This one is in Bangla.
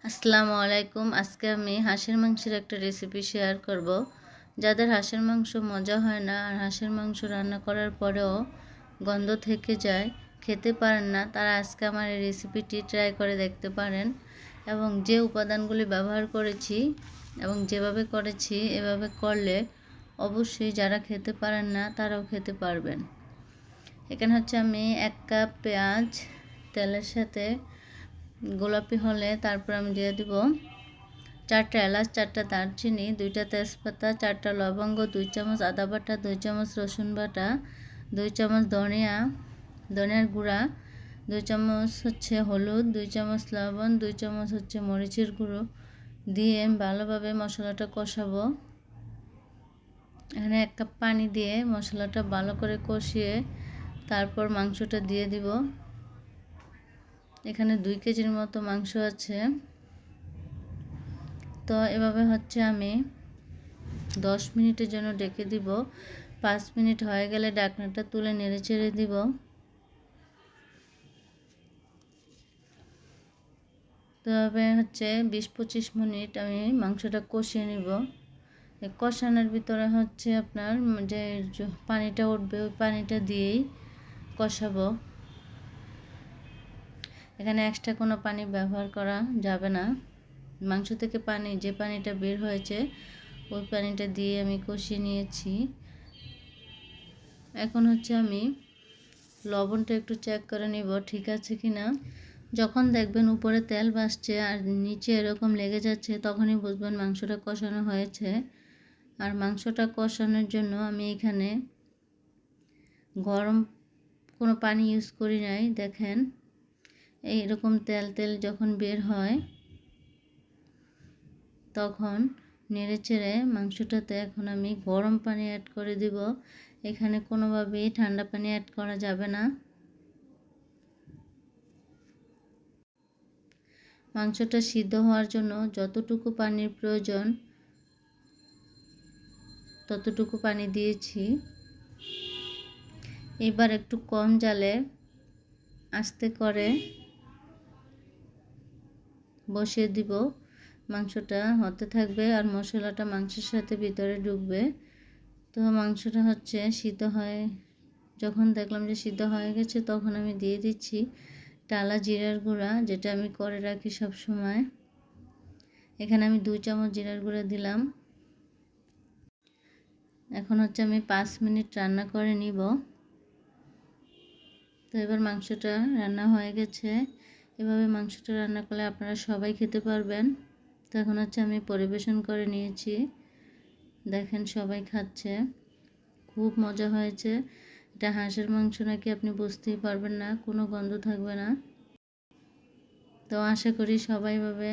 আসসালামু আলাইকুম। আজকে আমি হাঁসের মাংসের একটা রেসিপি শেয়ার করব। যাদের হাঁসের মাংস মজা হয় না আর হাঁসের মাংস রান্না করার পরেও গন্ধ থেকে যায়, খেতে পারেন না, তারা আজকে আমার এই রেসিপিটি ট্রাই করে দেখতে পারেন। এবং যে উপাদানগুলি ব্যবহার করেছি এবং যেভাবে করেছি এভাবে করলে অবশ্যই যারা খেতে পারেন না তারাও খেতে পারবেন। এখানে হচ্ছে আমি 1 কাপ পেঁয়াজ তেলের সাথে গোলাপি হলে তারপর আমি দিয়ে দিব 4টা এলাচ, 4টা দারচিনি, 2টা তেজপাতা, 4টা লবঙ্গ, 2 চামচ আদা বাটা, 2 চামচ রসুন বাটা, 2 চামচ ধনিয়ার গুঁড়া, 2 চামচ হচ্ছে হলুদ, 2 চামচ লবণ, 2 চামচ হচ্ছে মরিচের গুঁড়ো দিয়ে ভালোভাবে মশলাটা কষাবো। এখানে 1 কাপ পানি দিয়ে মশলাটা ভালো করে কষিয়ে তারপর মাংসটা দিয়ে দিব। এখানে 2 কেজির মতো মাংস আছে। তো এভাবে হচ্ছে আমি 10 মিনিটের জন্য ঢেকে দিব। 5 মিনিট হয়ে গেলে ঢাকনাটা তুলে নেড়ে চেড়ে দিব। তো এভাবে হচ্ছে 20-25 মিনিট আমি মাংসটা কষিয়ে নিব। কষানোর ভিতরে হচ্ছে আপনার যে পানিটা উঠবে ওই পানিটা দিয়েই কষাবো। এখানে এক্সট্রা কোনো পানি ব্যবহার করা যাবে না। মাংস থেকে যে পানিটা বের হয়েছে ওই পানিটা দিয়ে আমি কষিয়ে নিয়েছি। এখন হচ্ছে আমি লবণটা একটু চেক করে নিব ঠিক আছে কি না। যখন দেখবেন উপরে তেল ভাসছে আর নিচে এরকম লেগে যাচ্ছে তখনই বুঝবেন মাংসটা কষানো হয়েছে। আর মাংসটা কষানোর জন্য আমি এখানে গরম কোনো পানি ইউজ করি নাই। দেখেন এইরকম তেল তেল যখন বের হয় তখন নেড়ে চেড়ে মাংসটাতে এখন আমি গরম পানি অ্যাড করে দিব। এখানে কোনোভাবেই ঠান্ডা পানি অ্যাড করা যাবে না। মাংসটা সিদ্ধ হওয়ার জন্য যতটুকু পানির প্রয়োজন ততটুকু পানি দিয়েছি। এবার একটু কম জালে আস্তে করে বসিয়ে দিব। মাংসটা হতে থাকবে আর মশলাটা মাংসের সাথে ভিতরে ঢুকবে। তো মাংসটা হচ্ছে সিদ্ধ হয়ে যখন দেখলাম যে সিদ্ধ হয়ে গেছে তখন আমি দিয়ে দিচ্ছি টালা জিরার গুঁড়া, যেটা আমি করে রাখি সব সময়। এখানে আমি 2 চামচ জিরার গুঁড়া দিলাম। এখন হচ্ছে আমি 5 মিনিট রান্না করে নিব। তো এবার মাংসটা রান্না হয়ে গেছে। এভাবে মাংসটা রান্না করলে আপনারা সবাই খেতে পারবেন। তো এখন হচ্ছে আমি পরিবেশন করে নিয়েছি। দেখেন সবাই খাচ্ছে, খুব মজা হয়েছে। এটা হাঁসের মাংস নাকি আপনি বুঝতেই পারবেন না, কোনো গন্ধ থাকবে না। তো আশা করি সবাই ভাবে